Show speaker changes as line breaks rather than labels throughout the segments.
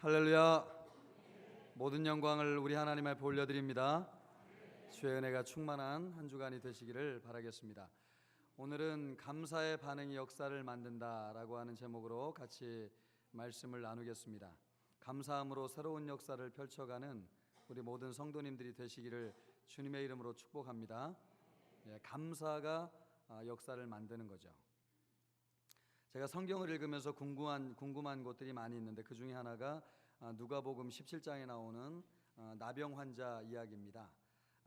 할렐루야. 모든 영광을 우리 하나님 앞에 올려드립니다. 주의 은혜가 충만한 한 주간이 되시기를 바라겠습니다. 오늘은 감사의 반응이 역사를 만든다라고 하는 제목으로 같이 말씀을 나누겠습니다. 감사함으로 새로운 역사를 펼쳐가는 우리 모든 성도님들이 되시기를 주님의 이름으로 축복합니다. 감사가 역사를 만드는 거죠. 제가 성경을 읽으면서 궁금한 것들이 많이 있는데 그 중에 하나가 누가복음 17장에 나오는 나병 환자 이야기입니다.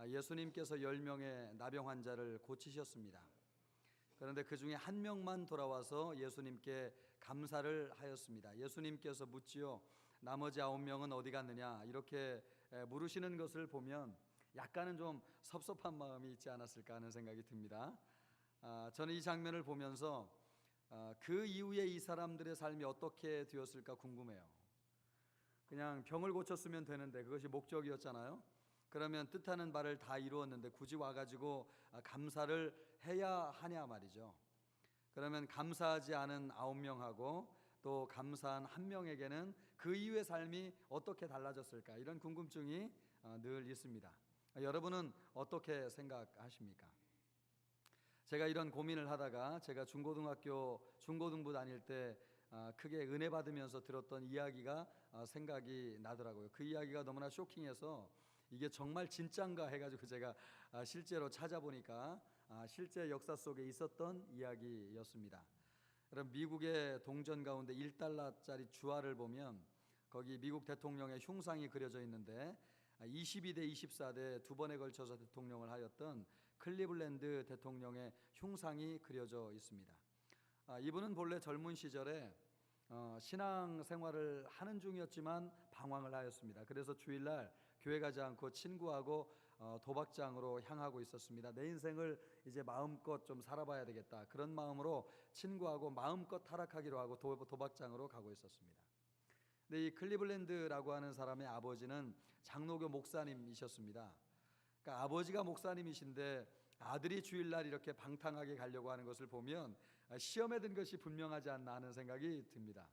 예수님께서 10명의 나병 환자를 고치셨습니다. 그런데 그 중에 한 명만 돌아와서 예수님께 감사를 하였습니다. 예수님께서 묻지요. 나머지 9명은 어디 갔느냐? 이렇게 물으시는 것을 보면 약간은 좀 섭섭한 마음이 있지 않았을까 하는 생각이 듭니다. 저는 이 장면을 보면서 그 이후에 이 사람들의 삶이 어떻게 되었을까 궁금해요. 그냥 병을 고쳤으면 되는데 그것이 목적이었잖아요. 그러면 뜻하는 바를 다 이루었는데 굳이 와가지고 감사를 해야 하냐 말이죠. 그러면 감사하지 않은 9명하고 또 감사한 1명에게는 그 이후의 삶이 어떻게 달라졌을까, 이런 궁금증이 늘 있습니다. 여러분은 어떻게 생각하십니까? 제가 이런 고민을 하다가 제가 중고등부 다닐 때 크게 은혜 받으면서 들었던 이야기가 생각이 나더라고요. 그 이야기가 너무나 쇼킹해서 이게 정말 진짠가 해가지고 제가 실제로 찾아보니까 실제 역사 속에 있었던 이야기였습니다. 여러분, 미국의 동전 가운데 1달러짜리 주화를 보면 거기 미국 대통령의 흉상이 그려져 있는데 22대 24대 두 번에 걸쳐서 대통령을 하였던 클리블랜드 대통령의 흉상이 그려져 있습니다. 이분은 본래 젊은 시절에 신앙 생활을 하는 중이었지만 방황을 하였습니다. 그래서 주일날 교회 가지 않고 친구하고 도박장으로 향하고 있었습니다. 내 인생을 이제 마음껏 좀 살아봐야 되겠다, 그런 마음으로 친구하고 마음껏 타락하기로 하고 도박장으로 가고 있었습니다. 근데 이 클리블랜드라고 하는 사람의 아버지는 장로교 목사님이셨습니다. 그러니까 아버지가 목사님이신데 아들이 주일날 이렇게 방탕하게 가려고 하는 것을 보면 시험에 든 것이 분명하지 않나 하는 생각이 듭니다.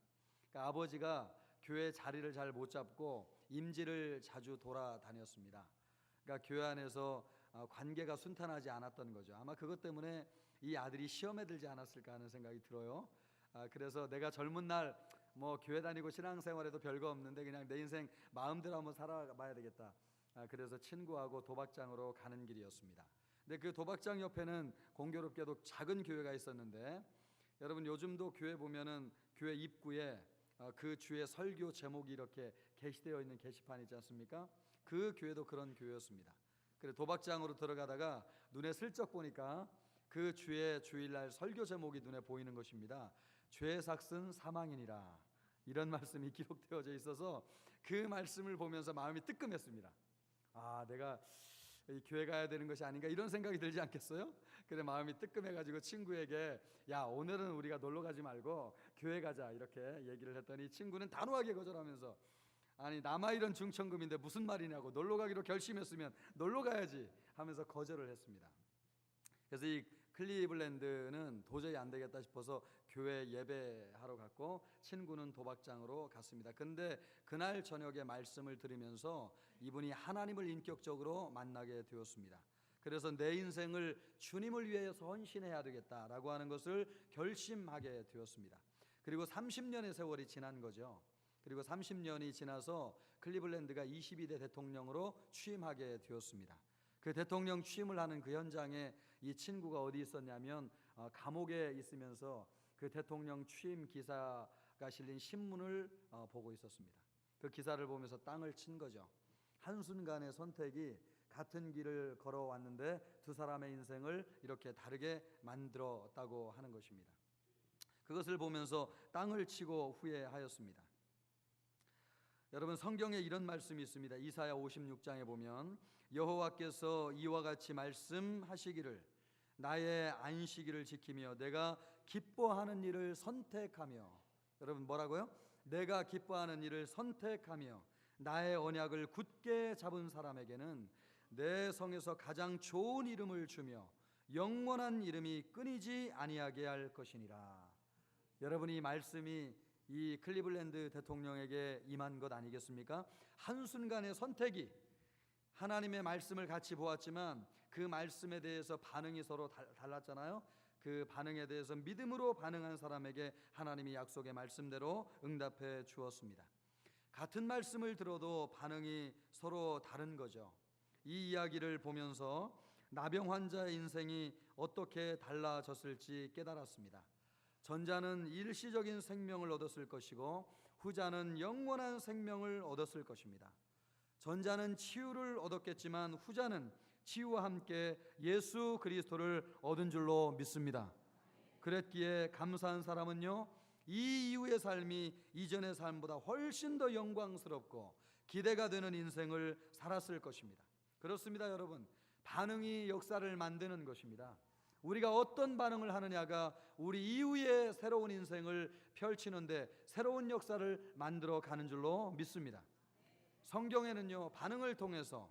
그러니까 아버지가 교회 자리를 잘 못 잡고 임지를 자주 돌아다녔습니다. 그러니까 교회 안에서 관계가 순탄하지 않았던 거죠. 아마 그것 때문에 이 아들이 시험에 들지 않았을까 하는 생각이 들어요. 그래서 내가 젊은 날 교회 다니고 신앙생활에도 별거 없는데 그냥 내 인생 마음대로 한번 살아봐야 되겠다. 그래서 친구하고 도박장으로 가는 길이었습니다. 근데 그 도박장 옆에는 공교롭게도 작은 교회가 있었는데, 여러분 요즘도 교회 보면은 교회 입구에 그 주의 설교 제목이 이렇게 게시되어 있는 게시판이 있지 않습니까? 그 교회도 그런 교회였습니다. 그래 도박장으로 들어가다가 눈에 슬쩍 보니까 그 주의 주일날 설교 제목이 눈에 보이는 것입니다. 죄 삭은 사망이니라, 이런 말씀이 기록되어져 있어서 그 말씀을 보면서 마음이 뜨끔했습니다. 내가 이 교회 가야 되는 것이 아닌가, 이런 생각이 들지 않겠어요? 그래 마음이 뜨끔해가지고 친구에게 야, 오늘은 우리가 놀러 가지 말고 교회 가자, 이렇게 얘기를 했더니 친구는 단호하게 거절하면서 아니 남아 이런 중천금인데 무슨 말이냐고, 놀러 가기로 결심했으면 놀러 가야지 하면서 거절을 했습니다. 그래서 이 클리블랜드는 도저히 안 되겠다 싶어서 교회 예배하러 갔고 친구는 도박장으로 갔습니다. 근데 그날 저녁에 말씀을 들으면서 이분이 하나님을 인격적으로 만나게 되었습니다. 그래서 내 인생을 주님을 위해서 헌신해야 되겠다라고 하는 것을 결심하게 되었습니다. 그리고 30년의 세월이 지난 거죠. 그리고 30년이 지나서 클리블랜드가 22대 대통령으로 취임하게 되었습니다. 그 대통령 취임을 하는 그 현장에 이 친구가 어디 있었냐면 감옥에 있으면서 그 대통령 취임 기사가 실린 신문을 보고 있었습니다. 그 기사를 보면서 땅을 친 거죠. 한순간의 선택이 같은 길을 걸어왔는데 두 사람의 인생을 이렇게 다르게 만들었다고 하는 것입니다. 그것을 보면서 땅을 치고 후회하였습니다. 여러분, 성경에 이런 말씀이 있습니다. 이사야 56장에 보면 여호와께서 이와 같이 말씀하시기를 나의 안식일을 지키며 내가 기뻐하는 일을 선택하며, 여러분 뭐라고요? 내가 기뻐하는 일을 선택하며 나의 언약을 굳게 잡은 사람에게는 내 성에서 가장 좋은 이름을 주며 영원한 이름이 끊이지 아니하게 할 것이니라. 여러분, 이 말씀이 이 클리블랜드 대통령에게 임한 것 아니겠습니까? 한순간의 선택이, 하나님의 말씀을 같이 보았지만 그 말씀에 대해서 반응이 서로 달랐잖아요. 그 반응에 대해서 믿음으로 반응한 사람에게 하나님이 약속의 말씀대로 응답해 주었습니다. 같은 말씀을 들어도 반응이 서로 다른 거죠. 이 이야기를 보면서 나병 환자의 인생이 어떻게 달라졌을지 깨달았습니다. 전자는 일시적인 생명을 얻었을 것이고 후자는 영원한 생명을 얻었을 것입니다. 전자는 치유를 얻었겠지만 후자는 치유와 함께 예수 그리스도를 얻은 줄로 믿습니다. 그랬기에 감사한 사람은요, 이 이후의 삶이 이전의 삶보다 훨씬 더 영광스럽고 기대가 되는 인생을 살았을 것입니다. 그렇습니다, 여러분. 반응이 역사를 만드는 것입니다. 우리가 어떤 반응을 하느냐가 우리 이후의 새로운 인생을 펼치는데 새로운 역사를 만들어 가는 줄로 믿습니다. 성경에는요, 반응을 통해서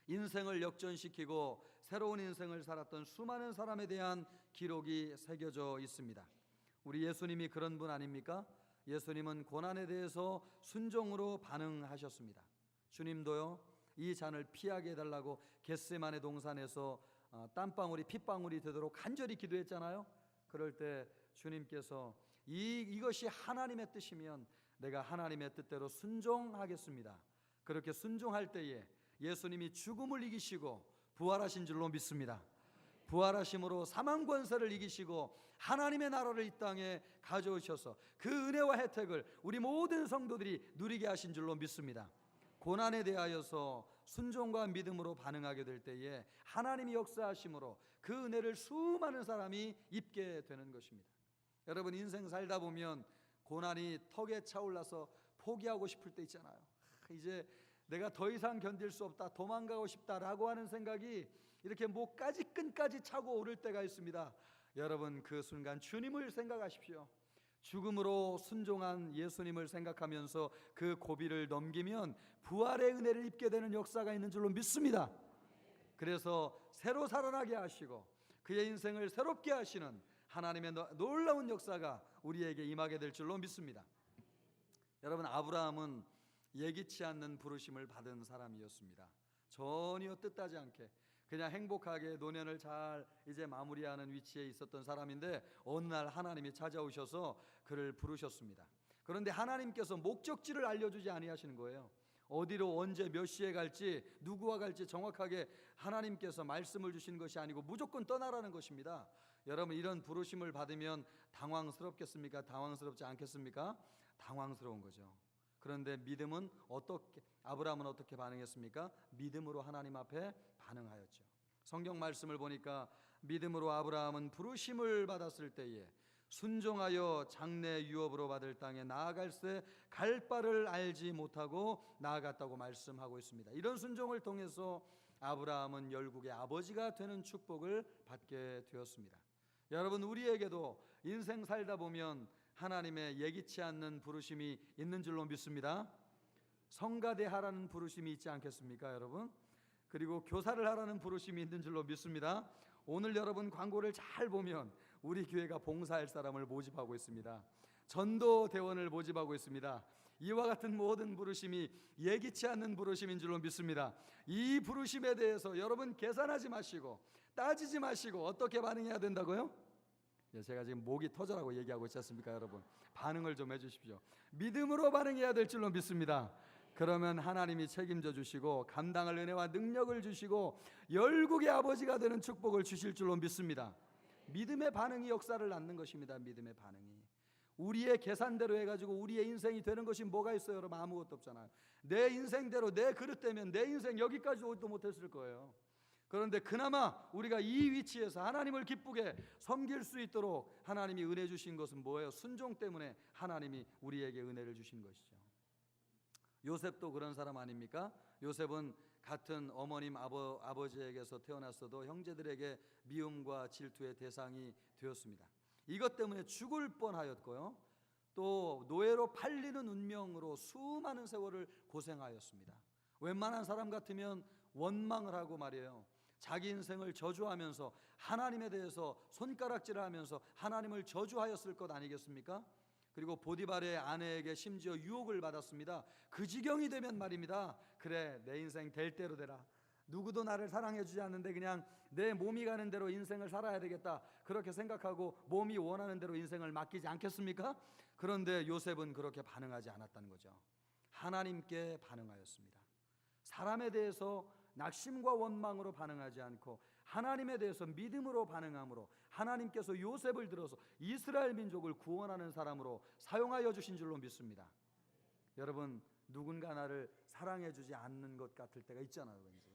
인생을 역전시키고 새로운 인생을 살았던 수많은 사람에 대한 기록이 새겨져 있습니다. 우리 예수님이 그런 분 아닙니까? 예수님은 고난에 대해서 순종으로 반응하셨습니다. 주님도요, 이 잔을 피하게 해달라고 겟세마네 동산에서 땀방울이 핏방울이 되도록 간절히 기도했잖아요. 그럴 때 주님께서 이것이 하나님의 뜻이면 내가 하나님의 뜻대로 순종하겠습니다. 그렇게 순종할 때에 예수님이 죽음을 이기시고 부활하신 줄로 믿습니다. 부활하심으로 사망 권세를 이기시고 하나님의 나라를 이 땅에 가져오셔서 그 은혜와 혜택을 우리 모든 성도들이 누리게 하신 줄로 믿습니다. 고난에 대하여서 순종과 믿음으로 반응하게 될 때에 하나님이 역사하심으로 그 은혜를 수많은 사람이 입게 되는 것입니다. 여러분, 인생 살다 보면 고난이 턱에 차올라서 포기하고 싶을 때 있잖아요. 이제 내가 더 이상 견딜 수 없다, 도망가고 싶다라고 하는 생각이 이렇게 목까지 끈까지 차고 오를 때가 있습니다. 여러분, 그 순간 주님을 생각하십시오. 죽음으로 순종한 예수님을 생각하면서 그 고비를 넘기면 부활의 은혜를 입게 되는 역사가 있는 줄로 믿습니다. 그래서 새로 살아나게 하시고 그의 인생을 새롭게 하시는 하나님의 놀라운 역사가 우리에게 임하게 될 줄로 믿습니다. 여러분, 아브라함은 예기치 않는 부르심을 받은 사람이었습니다. 전혀 뜻하지 않게 그냥 행복하게 노년을 잘 이제 마무리하는 위치에 있었던 사람인데 어느 날 하나님이 찾아오셔서 그를 부르셨습니다. 그런데 하나님께서 목적지를 알려주지 아니하시는 거예요. 어디로 언제 몇 시에 갈지 누구와 갈지 정확하게 하나님께서 말씀을 주시는 것이 아니고 무조건 떠나라는 것입니다. 여러분, 이런 부르심을 받으면 당황스럽겠습니까? 당황스럽지 않겠습니까? 당황스러운 거죠. 그런데 믿음은 아브라함은 어떻게 반응했습니까? 믿음으로 하나님 앞에 반응하였죠. 성경 말씀을 보니까 믿음으로 아브라함은 부르심을 받았을 때에 순종하여 장래 유업으로 받을 땅에 나아갈새 갈 바를 알지 못하고 나아갔다고 말씀하고 있습니다. 이런 순종을 통해서 아브라함은 열국의 아버지가 되는 축복을 받게 되었습니다. 여러분, 우리에게도 인생 살다 보면 하나님의 예기치 않는 부르심이 있는 줄로 믿습니다. 성가대 하라는 부르심이 있지 않겠습니까, 여러분? 그리고 교사를 하라는 부르심이 있는 줄로 믿습니다. 오늘 여러분 광고를 잘 보면 우리 교회가 봉사할 사람을 모집하고 있습니다. 전도대원을 모집하고 있습니다. 이와 같은 모든 부르심이 예기치 않는 부르심인 줄로 믿습니다. 이 부르심에 대해서 여러분 계산하지 마시고 따지지 마시고 어떻게 반응해야 된다고요? 제가 지금 목이 터져라고 얘기하고 있지 않습니까, 여러분? 반응을 좀 해주십시오. 믿음으로 반응해야 될 줄로 믿습니다. 그러면 하나님이 책임져 주시고 감당할 은혜와 능력을 주시고 열국의 아버지가 되는 축복을 주실 줄로 믿습니다. 믿음의 반응이 역사를 낳는 것입니다. 믿음의 반응이. 우리의 계산대로 해가지고 우리의 인생이 되는 것이 뭐가 있어요, 여러분? 아무것도 없잖아요. 내 인생대로 내 그릇되면 내 인생 여기까지 오지도 못했을 거예요. 그런데 그나마 우리가 이 위치에서 하나님을 기쁘게 섬길 수 있도록 하나님이 은혜 주신 것은 뭐예요? 순종 때문에 하나님이 우리에게 은혜를 주신 것이죠. 요셉도 그런 사람 아닙니까? 요셉은 같은 어머님 아버지에게서 태어났어도 형제들에게 미움과 질투의 대상이 되었습니다. 이것 때문에 죽을 뻔하였고요, 또 노예로 팔리는 운명으로 수많은 세월을 고생하였습니다. 웬만한 사람 같으면 원망을 하고 말이에요, 자기 인생을 저주하면서 하나님에 대해서 손가락질을 하면서 하나님을 저주하였을 것 아니겠습니까? 그리고 보디발의 아내에게 심지어 유혹을 받았습니다. 그 지경이 되면 말입니다. 그래, 내 인생 될 대로 되라. 누구도 나를 사랑해 주지 않는데 그냥 내 몸이 가는 대로 인생을 살아야 되겠다, 그렇게 생각하고 몸이 원하는 대로 인생을 맡기지 않겠습니까? 그런데 요셉은 그렇게 반응하지 않았다는 거죠. 하나님께 반응하였습니다. 사람에 대해서 낙심과 원망으로 반응하지 않고 하나님에 대해서 믿음으로 반응함으로 하나님께서 요셉을 들어서 이스라엘 민족을 구원하는 사람으로 사용하여 주신 줄로 믿습니다. 여러분, 누군가 나를 사랑해 주지 않는 것 같을 때가 있잖아요, 왠지.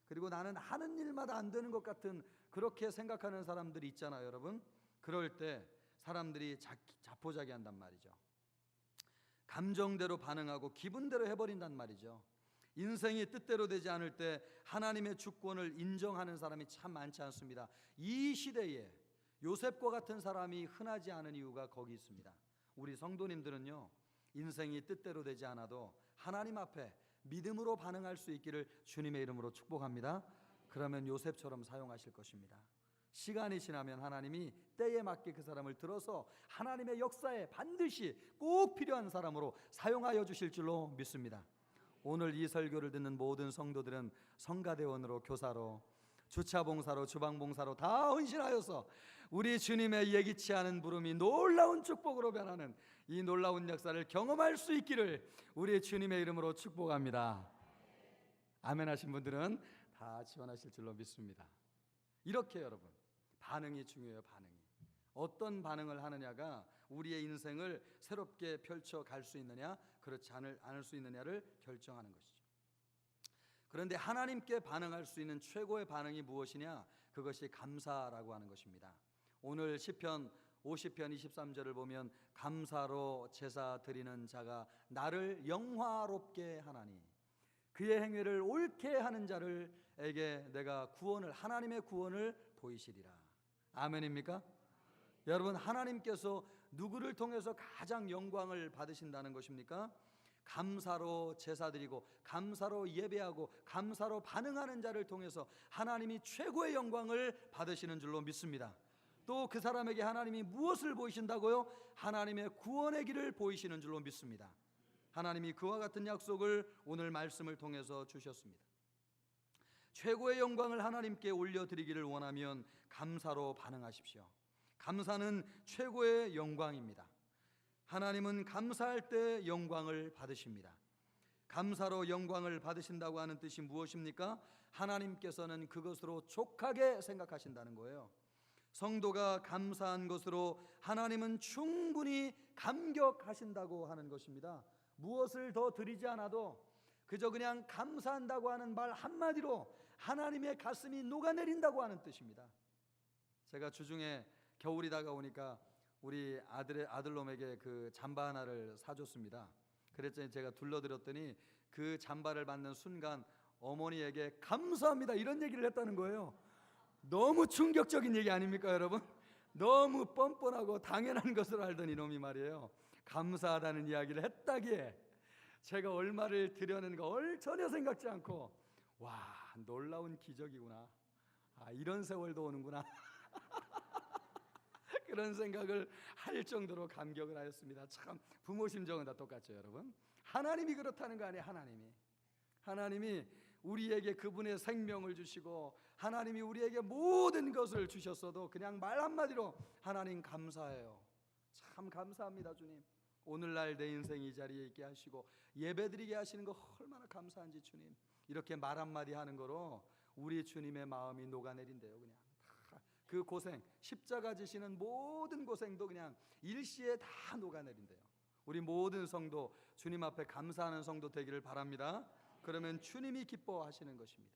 그리고 나는 하는 일마다 안 되는 것 같은 그렇게 생각하는 사람들이 있잖아요, 여러분. 그럴 때 사람들이 자포자기한단 말이죠. 감정대로 반응하고 기분대로 해버린단 말이죠. 인생이 뜻대로 되지 않을 때 하나님의 주권을 인정하는 사람이 참 많지 않습니다. 이 시대에 요셉과 같은 사람이 흔하지 않은 이유가 거기 있습니다. 우리 성도님들은요, 인생이 뜻대로 되지 않아도 하나님 앞에 믿음으로 반응할 수 있기를 주님의 이름으로 축복합니다. 그러면 요셉처럼 사용하실 것입니다. 시간이 지나면 하나님이 때에 맞게 그 사람을 들어서 하나님의 역사에 반드시 꼭 필요한 사람으로 사용하여 주실 줄로 믿습니다. 오늘 이 설교를 듣는 모든 성도들은 성가대원으로, 교사로, 주차봉사로, 주방봉사로 다 헌신하여서 우리 주님의 예기치 않은 부름이 놀라운 축복으로 변하는 이 놀라운 역사를 경험할 수 있기를 우리 주님의 이름으로 축복합니다. 아멘 하신 분들은 다 지원하실 줄로 믿습니다. 이렇게 여러분, 반응이 중요해요. 반응이 어떤 반응을 하느냐가 우리의 인생을 새롭게 펼쳐갈 수 있느냐, 그렇지 않을 수 있느냐를 결정하는 것이죠. 그런데 하나님께 반응할 수 있는 최고의 반응이 무엇이냐? 그것이 감사라고 하는 것입니다. 오늘 시편 50편 23절을 보면 감사로 제사 드리는 자가 나를 영화롭게 하나니 그의 행위를 옳게 하는 자를에게 내가 하나님의 구원을 보이시리라. 아멘입니까? 여러분, 하나님께서 누구를 통해서 가장 영광을 받으신다는 것입니까? 감사로 제사드리고 감사로 예배하고 감사로 반응하는 자를 통해서 하나님이 최고의 영광을 받으시는 줄로 믿습니다. 또 그 사람에게 하나님이 무엇을 보이신다고요? 하나님의 구원의 길을 보이시는 줄로 믿습니다. 하나님이 그와 같은 약속을 오늘 말씀을 통해서 주셨습니다. 최고의 영광을 하나님께 올려드리기를 원하면 감사로 반응하십시오. 감사는 최고의 영광입니다. 하나님은 감사할 때 영광을 받으십니다. 감사로 영광을 받으신다고 하는 뜻이 무엇입니까? 하나님께서는 그것으로 족하게 생각하신다는 거예요. 성도가 감사한 것으로 하나님은 충분히 감격하신다고 하는 것입니다. 무엇을 더 드리지 않아도 그저 그냥 감사한다고 하는 말 한마디로 하나님의 가슴이 녹아내린다고 하는 뜻입니다. 제가 주중에 겨울이 다가오니까 우리 아들놈에게 그 잠바 하나를 사줬습니다. 그랬더니 제가 둘러드렸더니 그 잠바를 받는 순간 어머니에게 감사합니다 이런 얘기를 했다는 거예요. 너무 충격적인 얘기 아닙니까, 여러분? 너무 뻔뻔하고 당연한 것을 알던 이놈이 말이에요, 감사하다는 이야기를 했다기에 제가 얼마를 드려는가 전혀 생각지 않고, 와, 놀라운 기적이구나, 이런 세월도 오는구나 그런 생각을 할 정도로 감격을 하였습니다. 참 부모 심정은 다 똑같죠, 여러분. 하나님이 그렇다는 거 아니에요. 하나님이 우리에게 그분의 생명을 주시고 하나님이 우리에게 모든 것을 주셨어도 그냥 말 한마디로 하나님 감사해요. 참 감사합니다, 주님. 오늘날 내 인생 이 자리에 있게 하시고 예배드리게 하시는 거 얼마나 감사한지 주님. 이렇게 말 한마디 하는 거로 우리 주님의 마음이 녹아내린대요. 그냥 그 고생, 십자가 지시는 모든 고생도 그냥 일시에 다 녹아내린대요. 우리 모든 성도 주님 앞에 감사하는 성도 되기를 바랍니다. 그러면 주님이 기뻐하시는 것입니다.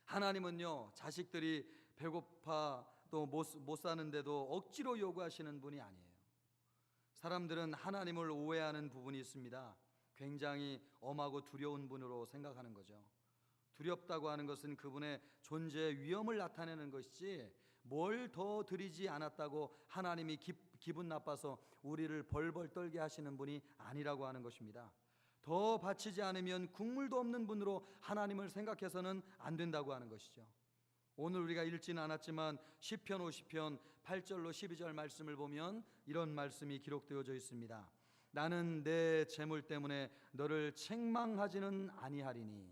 하나님은요, 자식들이 배고파 또 못 사는데도 억지로 요구하시는 분이 아니에요. 사람들은 하나님을 오해하는 부분이 있습니다. 굉장히 엄하고 두려운 분으로 생각하는 거죠. 두렵다고 하는 것은 그분의 존재의 위험을 나타내는 것이지 뭘 더 드리지 않았다고 하나님이 기분 나빠서 우리를 벌벌 떨게 하시는 분이 아니라고 하는 것입니다. 더 바치지 않으면 국물도 없는 분으로 하나님을 생각해서는 안 된다고 하는 것이죠. 오늘 우리가 읽지는 않았지만 시편 50편 8절로 12절 말씀을 보면 이런 말씀이 기록되어져 있습니다. 나는 내 재물 때문에 너를 책망하지는 아니하리니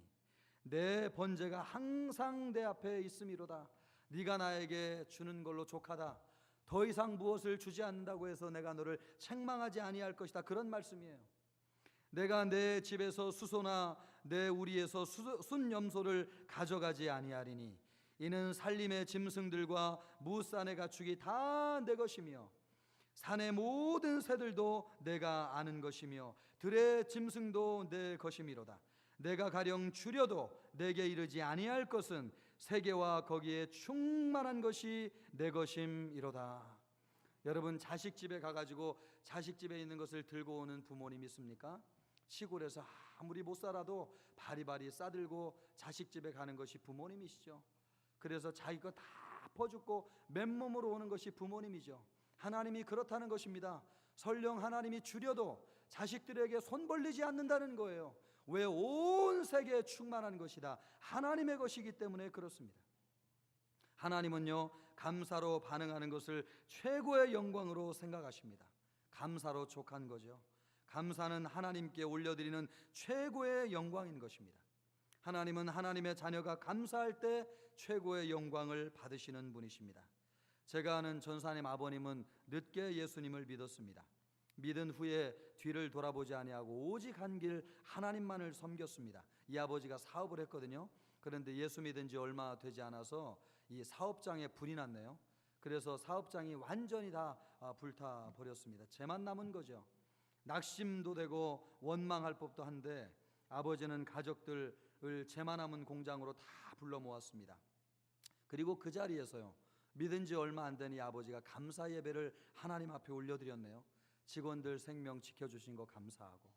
내 번제가 항상 내 앞에 있음이로다. 네가 나에게 주는 걸로 족하다. 더 이상 무엇을 주지 않는다고 해서 내가 너를 책망하지 아니할 것이다. 그런 말씀이에요. 내가 내 집에서 수소나 내 우리에서 순염소를 가져가지 아니하리니 이는 살림의 짐승들과 무산의 가축이 다 내 것이며 산의 모든 새들도 내가 아는 것이며 들의 짐승도 내 것이미로다. 내가 가령 주려도 내게 이르지 아니할 것은 세계와 거기에 충만한 것이 내 것임이로다. 여러분, 자식 집에 가가지고 자식 집에 있는 것을 들고 오는 부모님 있습니까? 시골에서 아무리 못 살아도 바리바리 싸들고 자식 집에 가는 것이 부모님이시죠. 그래서 자기 거 다 퍼주고 맨몸으로 오는 것이 부모님이죠. 하나님이 그렇다는 것입니다. 설령 하나님이 주려도 자식들에게 손 벌리지 않는다는 거예요. 왜? 온 세계에 충만한 것이다. 하나님의 것이기 때문에 그렇습니다. 하나님은요, 감사로 반응하는 것을 최고의 영광으로 생각하십니다. 감사로 족한 거죠. 감사는 하나님께 올려드리는 최고의 영광인 것입니다. 하나님은 하나님의 자녀가 감사할 때 최고의 영광을 받으시는 분이십니다. 제가 아는 전사님 아버님은 늦게 예수님을 믿었습니다. 믿은 후에 뒤를 돌아보지 아니하고 오직 한 길 하나님만을 섬겼습니다. 이 아버지가 사업을 했거든요. 그런데 예수 믿은 지 얼마 되지 않아서 이 사업장에 불이 났네요. 그래서 사업장이 완전히 다 불타 버렸습니다. 죄만 남은 거죠. 낙심도 되고 원망할 법도 한데 아버지는 가족들을 죄만 남은 공장으로 다 불러 모았습니다. 그리고 그 자리에서요, 믿은 지 얼마 안 된 이 아버지가 감사 예배를 하나님 앞에 올려드렸네요. 직원들 생명 지켜주신 거 감사하고,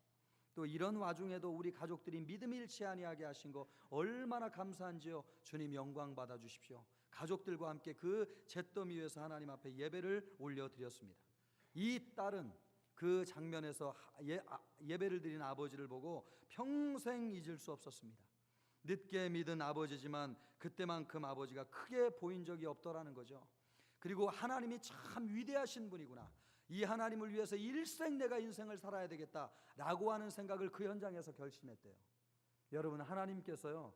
또 이런 와중에도 우리 가족들이 믿음 잃지 아니하게 하신 거 얼마나 감사한지요. 주님 영광 받아 주십시오. 가족들과 함께 그 잿더미 위에서 하나님 앞에 예배를 올려드렸습니다. 이 딸은 그 장면에서 예배를 드린 아버지를 보고 평생 잊을 수 없었습니다. 늦게 믿은 아버지지만 그때만큼 아버지가 크게 보인 적이 없더라는 거죠. 그리고 하나님이 참 위대하신 분이구나, 이 하나님을 위해서 일생 내가 인생을 살아야 되겠다라고 하는 생각을 그 현장에서 결심했대요. 여러분, 하나님께서요,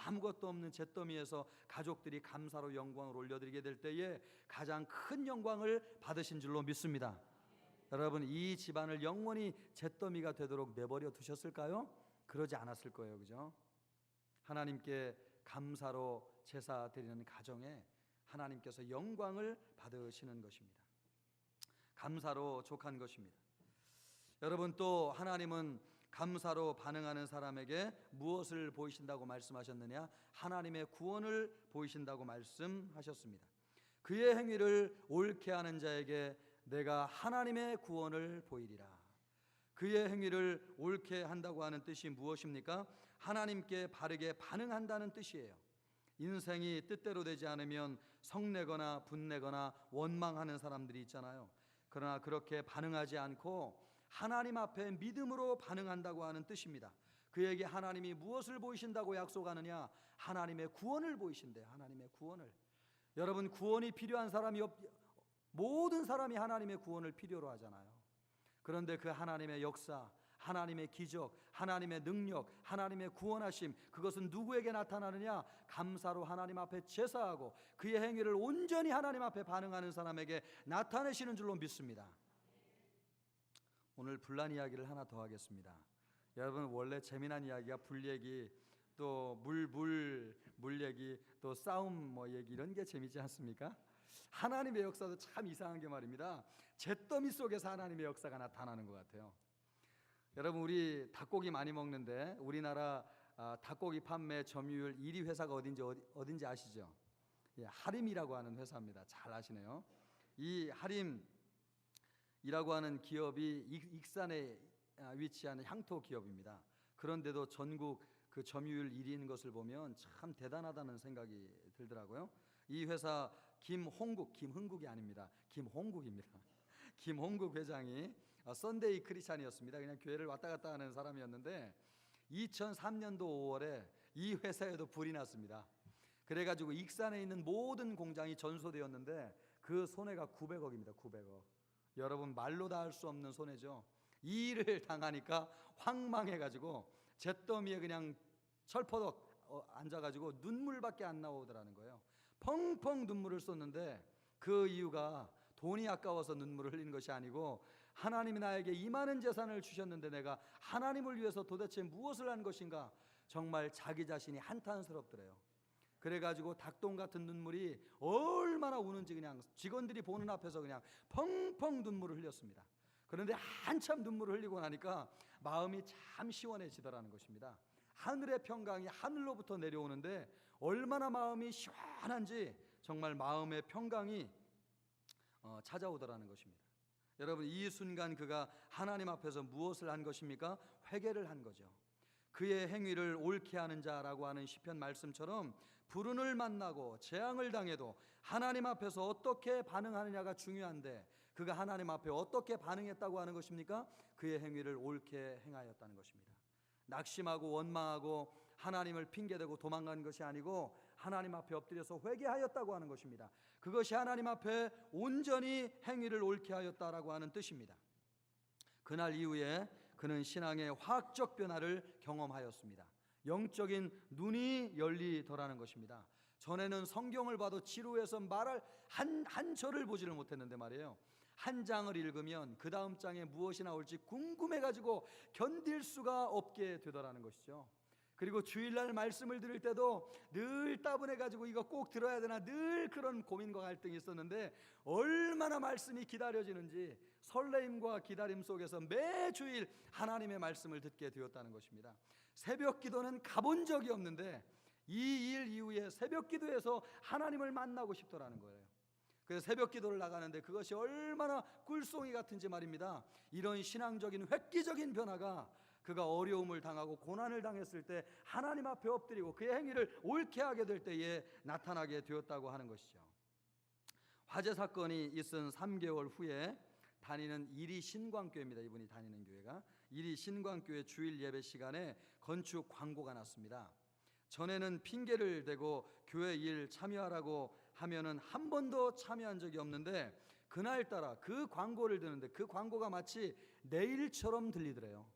아무것도 없는 잿더미에서 가족들이 감사로 영광을 올려드리게 될 때에 가장 큰 영광을 받으신 줄로 믿습니다. 여러분, 이 집안을 영원히 잿더미가 되도록 내버려 두셨을까요? 그러지 않았을 거예요. 그죠? 하나님께 감사로 제사 드리는 가정에 하나님께서 영광을 받으시는 것입니다. 감사로 족한 것입니다. 여러분, 또 하나님은 감사로 반응하는 사람에게 무엇을 보이신다고 말씀하셨느냐? 하나님의 구원을 보이신다고 말씀하셨습니다. 그의 행위를 옳게 하는 자에게 내가 하나님의 구원을 보이리라. 그의 행위를 옳게 한다고 하는 뜻이 무엇입니까? 하나님께 바르게 반응한다는 뜻이에요. 인생이 뜻대로 되지 않으면 성내거나 분내거나 원망하는 사람들이 있잖아요. 그러나 그렇게 반응하지 않고 하나님 앞에 믿음으로 반응한다고 하는 뜻입니다. 그에게 하나님이 무엇을 보이신다고 약속하느냐? 하나님의 구원을 보이신대요. 하나님의 구원을. 여러분, 구원이 필요한 사람이 모든 사람이 하나님의 구원을 필요로 하잖아요. 그런데 그 하나님의 역사, 하나님의 기적, 하나님의 능력, 하나님의 구원하심, 그것은 누구에게 나타나느냐? 감사로 하나님 앞에 제사하고 그의 행위를 온전히 하나님 앞에 반응하는 사람에게 나타내시는 줄로 믿습니다. 오늘 분란 이야기를 하나 더 하겠습니다. 여러분, 원래 재미난 이야기가 불 얘기, 또 물 얘기, 또 싸움 얘기, 이런 게 재미지 않습니까? 하나님의 역사도 참 이상한 게 말입니다. 잿더미 속에서 하나님의 역사가 나타나는 것 같아요. 여러분, 우리 닭고기 많이 먹는데 우리나라 닭고기 판매 점유율 1위 회사가 어딘지 아시죠? 예, 하림이라고 하는 회사입니다. 잘 아시네요. 이 하림이라고 하는 기업이 익산에 위치하는 향토 기업입니다. 그런데도 전국 그 점유율 1위인 것을 보면 참 대단하다는 생각이 들더라고요. 이 회사 김흥국이 아닙니다. 김홍국입니다. 김홍국 회장이 썬데이 크리스찬이었습니다. 그냥 교회를 왔다 갔다 하는 사람이었는데 2003년도 5월에 이 회사에도 불이 났습니다. 그래가지고 익산에 있는 모든 공장이 전소되었는데 그 손해가 900억입니다. 900억. 여러분 말로 다 할 수 없는 손해죠. 이 일을 당하니까 황망해가지고 잿더미에 그냥 철퍼덕 앉아가지고 눈물밖에 안 나오더라는 거예요. 펑펑 눈물을 쏟는데 그 이유가 돈이 아까워서 눈물을 흘리는 것이 아니고 하나님이 나에게 이 많은 재산을 주셨는데 내가 하나님을 위해서 도대체 무엇을 한 것인가, 정말 자기 자신이 한탄스럽더래요. 그래가지고 닭똥 같은 눈물이 얼마나 우는지 그냥 직원들이 보는 앞에서 그냥 펑펑 눈물을 흘렸습니다. 그런데 한참 눈물을 흘리고 나니까 마음이 참 시원해지더라는 것입니다. 하늘의 평강이 하늘로부터 내려오는데 얼마나 마음이 시원한지 정말 마음의 평강이 찾아오더라는 것입니다. 여러분, 이 순간 그가 하나님 앞에서 무엇을 한 것입니까? 회개를 한 거죠. 그의 행위를 옳게 하는 자라고 하는 시편 말씀처럼 불운을 만나고 재앙을 당해도 하나님 앞에서 어떻게 반응하느냐가 중요한데, 그가 하나님 앞에 어떻게 반응했다고 하는 것입니까? 그의 행위를 옳게 행하였다는 것입니다. 낙심하고 원망하고 하나님을 핑계대고 도망간 것이 아니고 하나님 앞에 엎드려서 회개하였다고 하는 것입니다. 그것이 하나님 앞에 온전히 행위를 옳게 하였다라고 하는 뜻입니다. 그날 이후에 그는 신앙의 화학적 변화를 경험하였습니다. 영적인 눈이 열리더라는 것입니다. 전에는 성경을 봐도 지루해서 말할 한 절을 보지를 못했는데 말이에요, 한 장을 읽으면 그 다음 장에 무엇이 나올지 궁금해가지고 견딜 수가 없게 되더라는 것이죠. 그리고 주일날 말씀을 들을 때도 늘 따분해가지고 이거 꼭 들어야 되나 늘 그런 고민과 갈등이 있었는데, 얼마나 말씀이 기다려지는지 설레임과 기다림 속에서 매주일 하나님의 말씀을 듣게 되었다는 것입니다. 새벽 기도는 가본 적이 없는데 이 일 이후에 새벽 기도에서 하나님을 만나고 싶더라는 거예요. 그래서 새벽 기도를 나가는데 그것이 얼마나 꿀송이 같은지 말입니다. 이런 신앙적인 획기적인 변화가 그가 어려움을 당하고 고난을 당했을 때 하나님 앞에 엎드리고 그의 행위를 옳게 하게 될 때에 나타나게 되었다고 하는 것이죠. 화재 사건이 있은 3개월 후에 다니는 이리 신광교회입니다. 이분이 다니는 교회가 이리 신광교회 주일 예배 시간에 건축 광고가 났습니다. 전에는 핑계를 대고 교회 일 참여하라고 하면은 한 번도 참여한 적이 없는데 그날따라 그 광고를 듣는데 그 광고가 마치 내 일처럼 들리더래요.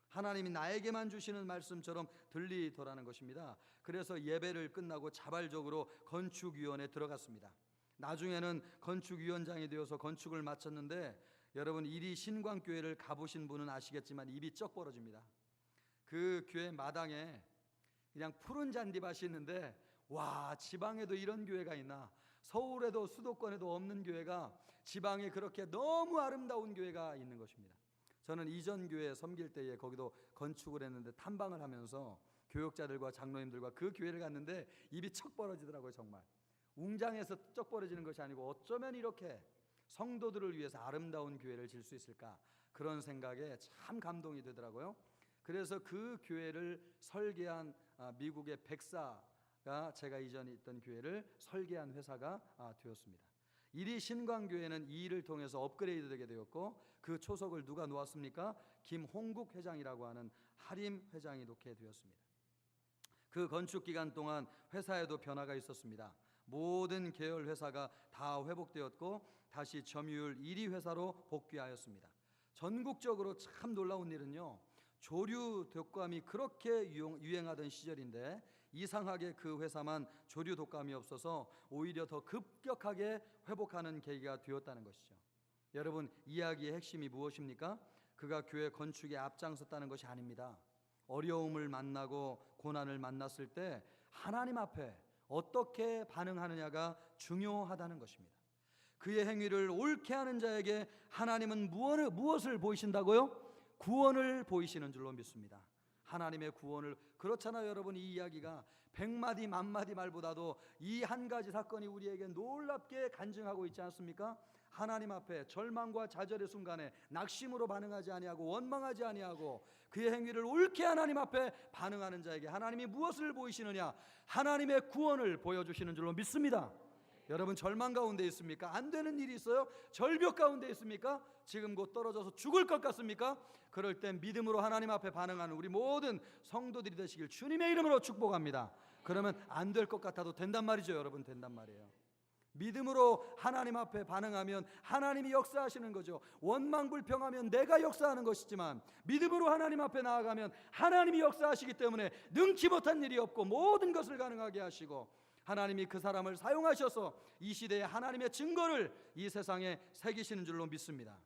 하나님이 나에게만 주시는 말씀처럼 들리더라는 것입니다. 그래서 예배를 끝나고 자발적으로 건축위원회에 들어갔습니다. 나중에는 건축위원장이 되어서 건축을 마쳤는데, 여러분 이리 신광교회를 가보신 분은 아시겠지만 입이 쩍 벌어집니다. 그 교회 마당에 그냥 푸른 잔디밭이 있는데, 와, 지방에도 이런 교회가 있나, 서울에도 수도권에도 없는 교회가 지방에 그렇게 너무 아름다운 교회가 있는 것입니다. 저는 이전 교회 섬길 때에 거기도 건축을 했는데 탐방을 하면서 교역자들과 장로님들과 그 교회를 갔는데 입이 척 벌어지더라고요. 정말 웅장해서 쩍 벌어지는 것이 아니고 어쩌면 이렇게 성도들을 위해서 아름다운 교회를 질 수 있을까, 그런 생각에 참 감동이 되더라고요. 그래서 그 교회를 설계한 미국의 백사가 제가 이전에 있던 교회를 설계한 회사가 되었습니다. 이리 신광교회는 이 일을 통해서 업그레이드 되게 되었고, 그 초석을 누가 놓았습니까? 김홍국 회장이라고 하는 하림 회장이 놓게 되었습니다. 그 건축 기간 동안 회사에도 변화가 있었습니다. 모든 계열 회사가 다 회복되었고 다시 점유율 1위 회사로 복귀하였습니다. 전국적으로 참 놀라운 일은요, 조류 독감이 그렇게 유행하던 시절인데 이상하게 그 회사만 조류 독감이 없어서 오히려 더 급격하게 회복하는 계기가 되었다는 것이죠. 여러분, 이야기의 핵심이 무엇입니까? 그가 교회 건축에 앞장섰다는 것이 아닙니다. 어려움을 만나고 고난을 만났을 때 하나님 앞에 어떻게 반응하느냐가 중요하다는 것입니다. 그의 행위를 옳게 하는 자에게 하나님은 무엇을 보이신다고요? 구원을 보이시는 줄로 믿습니다. 하나님의 구원을, 그렇잖아요 여러분. 이 이야기가 100마디 만마디 말보다도 이 한 가지 사건이 우리에게 놀랍게 간증하고 있지 않습니까? 하나님 앞에 절망과 좌절의 순간에 낙심으로 반응하지 아니하고 원망하지 아니하고 그의 행위를 옳게 하나님 앞에 반응하는 자에게 하나님이 무엇을 보이시느냐? 하나님의 구원을 보여주시는 줄로 믿습니다. 여러분 절망 가운데 있습니까? 안 되는 일이 있어요? 절벽 가운데 있습니까? 지금 곧 떨어져서 죽을 것 같습니까? 그럴 땐 믿음으로 하나님 앞에 반응하는 우리 모든 성도들이 되시길 주님의 이름으로 축복합니다. 그러면 안 될 것 같아도 된단 말이죠. 여러분, 된단 말이에요. 믿음으로 하나님 앞에 반응하면 하나님이 역사하시는 거죠. 원망불평하면 내가 역사하는 것이지만 믿음으로 하나님 앞에 나아가면 하나님이 역사하시기 때문에 능치 못한 일이 없고 모든 것을 가능하게 하시고 하나님이 그 사람을 사용하셔서 이 시대에 하나님의 증거를 이 세상에 새기시는 줄로 믿습니다.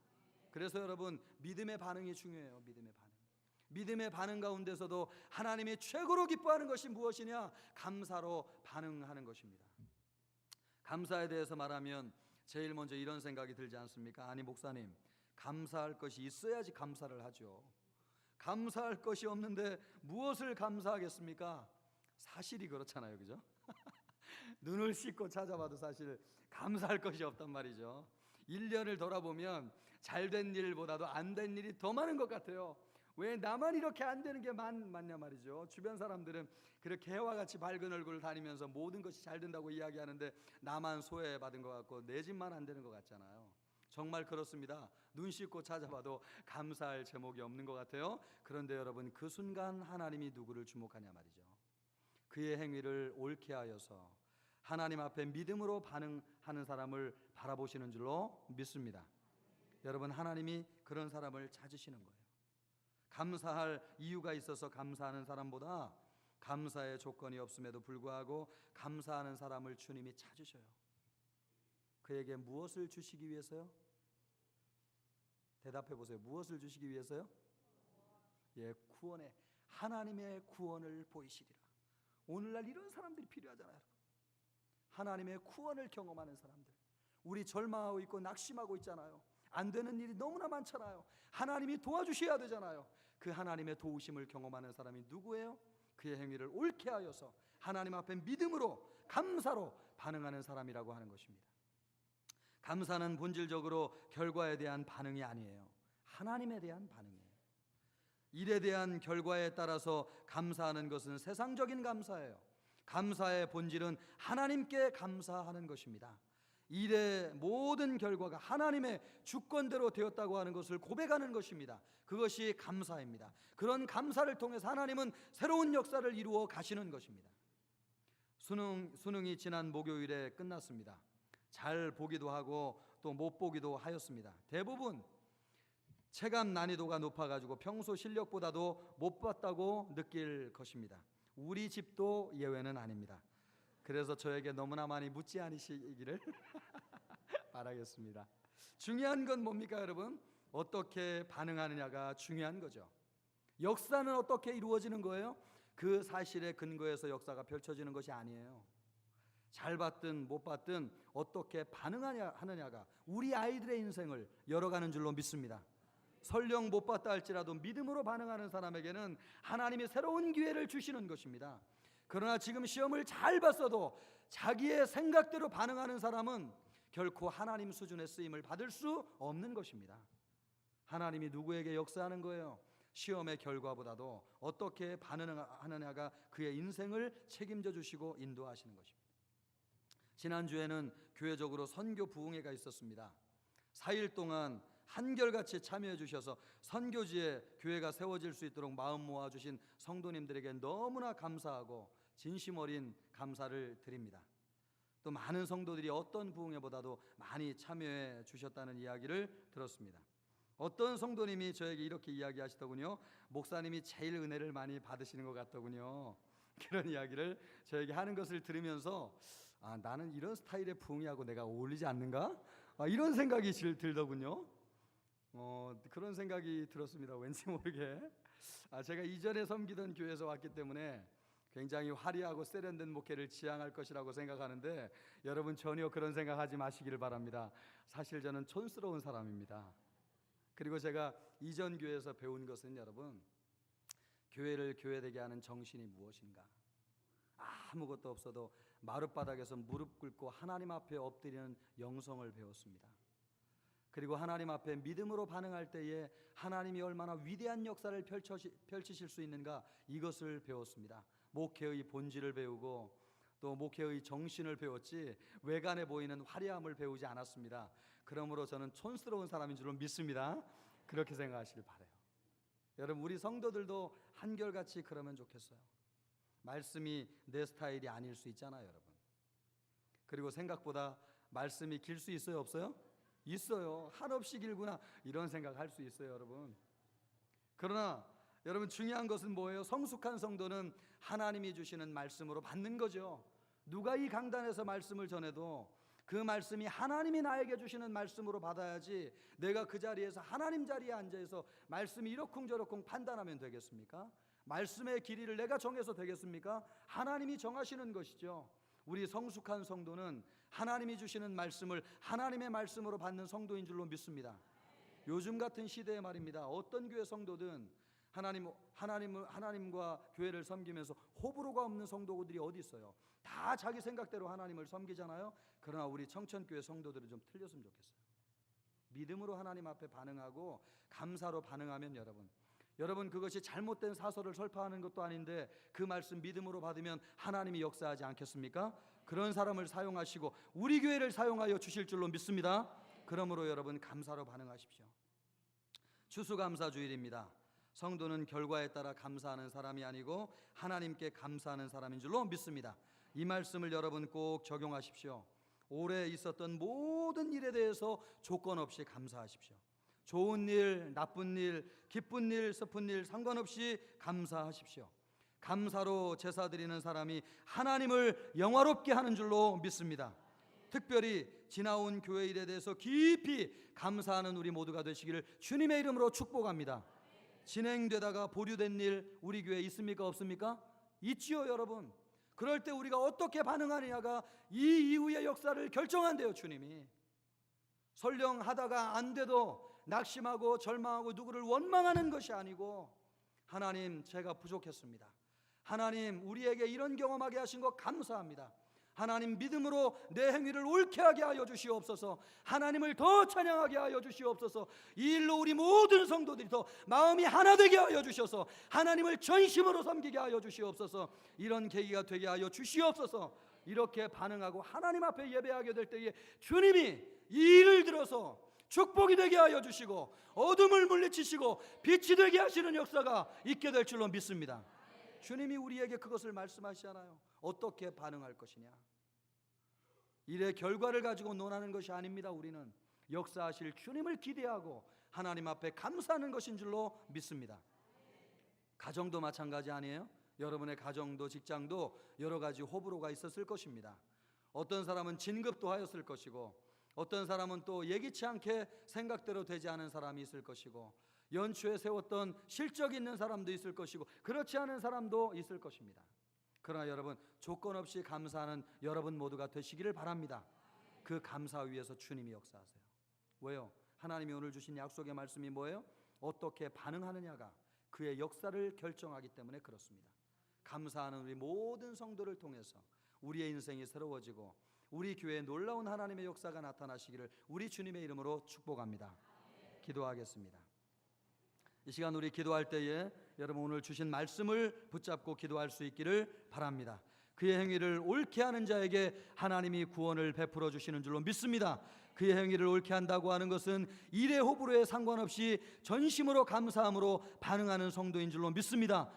그래서 여러분, 믿음의 반응이 중요해요. 믿음의 반응 가운데서도 하나님이 최고로 기뻐하는 것이 무엇이냐? 감사로 반응하는 것입니다. 감사에 대해서 말하면 제일 먼저 이런 생각이 들지 않습니까? 아니 목사님, 감사할 것이 있어야지 감사를 하죠. 감사할 것이 없는데 무엇을 감사하겠습니까? 사실이 그렇잖아요, 그죠? 눈을 씻고 찾아봐도 사실 감사할 것이 없단 말이죠. 1년을 돌아보면 잘된 일보다도 안 된 일이 더 많은 것 같아요. 왜 나만 이렇게 안 되는 게 많냐 말이죠. 주변 사람들은 그렇게 해와 같이 밝은 얼굴을 다니면서 모든 것이 잘 된다고 이야기하는데 나만 소외받은 것 같고 내 집만 안 되는 것 같잖아요. 정말 그렇습니다. 눈 씻고 찾아봐도 감사할 제목이 없는 것 같아요. 그런데 여러분, 그 순간 하나님이 누구를 주목하냐 말이죠. 그의 행위를 옳게 하여서 하나님 앞에 믿음으로 반응하는 사람을 바라보시는 줄로 믿습니다. 여러분, 하나님이 그런 사람을 찾으시는 거예요. 감사할 이유가 있어서 감사하는 사람보다 감사의 조건이 없음에도 불구하고 감사하는 사람을 주님이 찾으셔요. 그에게 무엇을 주시기 위해서요? 대답해 보세요. 무엇을 주시기 위해서요? 예, 구원의 하나님의 구원을 보이시리라. 오늘날 이런 사람들이 필요하잖아요. 여러분. 하나님의 구원을 경험하는 사람들. 우리 절망하고 있고 낙심하고 있잖아요. 안 되는 일이 너무나 많잖아요. 하나님이 도와주셔야 되잖아요. 그 하나님의 도우심을 경험하는 사람이 누구예요? 그의 행위를 옳게 하여서 하나님 앞에 믿음으로 감사로 반응하는 사람이라고 하는 것입니다. 감사는 본질적으로 결과에 대한 반응이 아니에요. 하나님에 대한 반응이에요. 일에 대한 결과에 따라서 감사하는 것은 세상적인 감사예요. 감사의 본질은 하나님께 감사하는 것입니다. 일의 모든 결과가 하나님의 주권대로 되었다고 하는 것을 고백하는 것입니다. 그것이 감사입니다. 그런 감사를 통해서 하나님은 새로운 역사를 이루어 가시는 것입니다. 수능이 지난 목요일에 끝났습니다. 잘 보기도 하고 또 못 보기도 하였습니다. 대부분 체감 난이도가 높아가지고 평소 실력보다도 못 봤다고 느낄 것입니다. 우리 집도 예외는 아닙니다. 그래서 저에게 너무나 많이 묻지 않으시기를 바라겠습니다. 중요한 건 뭡니까 여러분? 어떻게 반응하느냐가 중요한 거죠. 역사는 어떻게 이루어지는 거예요? 그 사실에 근거해서 역사가 펼쳐지는 것이 아니에요. 잘 봤든 못 봤든 어떻게 반응하느냐가 우리 아이들의 인생을 열어가는 줄로 믿습니다. 설령 못 봤다 할지라도 믿음으로 반응하는 사람에게는 하나님이 새로운 기회를 주시는 것입니다. 그러나 지금 시험을 잘 봤어도 자기의 생각대로 반응하는 사람은 결코 하나님 수준의 쓰임을 받을 수 없는 것입니다. 하나님이 누구에게 역사하는 거예요? 시험의 결과보다도 어떻게 반응하느냐가 그의 인생을 책임져 주시고 인도하시는 것입니다. 지난주에는 교회적으로 선교 부흥회가 있었습니다. 4일 동안 한결같이 참여해 주셔서 선교지에 교회가 세워질 수 있도록 마음 모아주신 성도님들에게 너무나 감사하고 진심 어린 감사를 드립니다. 또 많은 성도들이 어떤 부흥회보다도 많이 참여해 주셨다는 이야기를 들었습니다. 어떤 성도님이 저에게 이렇게 이야기하시더군요. 목사님이 제일 은혜를 많이 받으시는 것 같더군요. 그런 이야기를 저에게 하는 것을 들으면서 나는 이런 스타일의 부흥회하고 내가 어울리지 않는가? 이런 생각이 들더군요. 그런 생각이 들었습니다. 왠지 모르게 제가 이전에 섬기던 교회에서 왔기 때문에 굉장히 화려하고 세련된 목회를 지향할 것이라고 생각하는데 여러분 전혀 그런 생각하지 마시기를 바랍니다. 사실 저는 촌스러운 사람입니다. 그리고 제가 이전 교회에서 배운 것은 여러분, 교회를 교회되게 하는 정신이 무엇인가? 아무것도 없어도 마룻바닥에서 무릎 꿇고 하나님 앞에 엎드리는 영성을 배웠습니다. 그리고 하나님 앞에 믿음으로 반응할 때에 하나님이 얼마나 위대한 역사를 펼치실 수 있는가, 이것을 배웠습니다. 목회의 본질을 배우고 또 목회의 정신을 배웠지 외관에 보이는 화려함을 배우지 않았습니다. 그러므로 저는 촌스러운 사람인 줄로 믿습니다. 그렇게 생각하시길 바라요. 여러분, 우리 성도들도 한결같이 그러면 좋겠어요. 말씀이 내 스타일이 아닐 수 있잖아요, 여러분. 그리고 생각보다 말씀이 길 수 있어요, 없어요? 있어요. 한없이 길구나 이런 생각할 수 있어요, 여러분. 그러나 여러분, 중요한 것은 뭐예요? 성숙한 성도는 하나님이 주시는 말씀으로 받는 거죠. 누가 이 강단에서 말씀을 전해도 그 말씀이 하나님이 나에게 주시는 말씀으로 받아야지, 내가 그 자리에서 하나님 자리에 앉아서 말씀이 이러쿵저러쿵 판단하면 되겠습니까? 말씀의 길이를 내가 정해서 되겠습니까? 하나님이 정하시는 것이죠. 우리 성숙한 성도는 하나님이 주시는 말씀을 하나님의 말씀으로 받는 성도인 줄로 믿습니다. 요즘 같은 시대에 말입니다, 어떤 교회 성도든 하나님과 교회를 섬기면서 호불호가 없는 성도들이 어디 있어요? 다 자기 생각대로 하나님을 섬기잖아요. 그러나 우리 청천교회 성도들은 좀 틀렸으면 좋겠어요. 믿음으로 하나님 앞에 반응하고 감사로 반응하면 여러분 그것이 잘못된 사설을 설파하는 것도 아닌데 그 말씀 믿음으로 받으면 하나님이 역사하지 않겠습니까? 그런 사람을 사용하시고 우리 교회를 사용하여 주실 줄로 믿습니다. 그러므로 여러분, 감사로 반응하십시오. 추수감사주일입니다. 성도는 결과에 따라 감사하는 사람이 아니고 하나님께 감사하는 사람인 줄로 믿습니다. 이 말씀을 여러분 꼭 적용하십시오. 올해 있었던 모든 일에 대해서 조건 없이 감사하십시오. 좋은 일, 나쁜 일, 기쁜 일, 슬픈 일 상관없이 감사하십시오. 감사로 제사 드리는 사람이 하나님을 영화롭게 하는 줄로 믿습니다. 특별히 지나온 교회 일에 대해서 깊이 감사하는 우리 모두가 되시기를 주님의 이름으로 축복합니다. 진행되다가 보류된 일 우리 교회에 있습니까, 없습니까? 있지요, 여러분. 그럴 때 우리가 어떻게 반응하느냐가 이 이후의 역사를 결정한대요. 주님이 설령 하다가 안 돼도 낙심하고 절망하고 누구를 원망하는 것이 아니고, 하나님, 제가 부족했습니다. 하나님, 우리에게 이런 경험하게 하신 것 감사합니다. 하나님, 믿음으로 내 행위를 옳게 하게 하여 주시옵소서. 하나님을 더 찬양하게 하여 주시옵소서. 이 일로 우리 모든 성도들이 더 마음이 하나 되게 하여 주셔서 하나님을 전심으로 섬기게 하여 주시옵소서. 이런 계기가 되게 하여 주시옵소서. 이렇게 반응하고 하나님 앞에 예배하게 될 때에 주님이 이 일을 들어서 축복이 되게 하여 주시고 어둠을 물리치시고 빛이 되게 하시는 역사가 있게 될 줄로 믿습니다. 주님이 우리에게 그것을 말씀하시잖아요. 어떻게 반응할 것이냐. 일의 결과를 가지고 논하는 것이 아닙니다. 우리는 역사하실 주님을 기대하고 하나님 앞에 감사하는 것인 줄로 믿습니다. 가정도 마찬가지 아니에요? 여러분의 가정도 직장도 여러 가지 호불호가 있었을 것입니다. 어떤 사람은 진급도 하였을 것이고, 어떤 사람은 또 예기치 않게 생각대로 되지 않은 사람이 있을 것이고, 연초에 세웠던 실적 있는 사람도 있을 것이고, 그렇지 않은 사람도 있을 것입니다. 그러나 여러분, 조건 없이 감사하는 여러분 모두가 되시기를 바랍니다. 그 감사 위에서 주님이 역사하세요. 왜요? 하나님이 오늘 주신 약속의 말씀이 뭐예요? 어떻게 반응하느냐가 그의 역사를 결정하기 때문에 그렇습니다. 감사하는 우리 모든 성도를 통해서 우리의 인생이 새로워지고 우리 교회에 놀라운 하나님의 역사가 나타나시기를 우리 주님의 이름으로 축복합니다. 기도하겠습니다. 이 시간 우리 기도할 때에 여러분 오늘 주신 말씀을 붙잡고 기도할 수 있기를 바랍니다. 그의 행위를 옳게 하는 자에게 하나님이 구원을 베풀어 주시는 줄로 믿습니다. 그의 행위를 옳게 한다고 하는 것은 일의 호불호에 상관없이 전심으로 감사함으로 반응하는 성도인 줄로 믿습니다.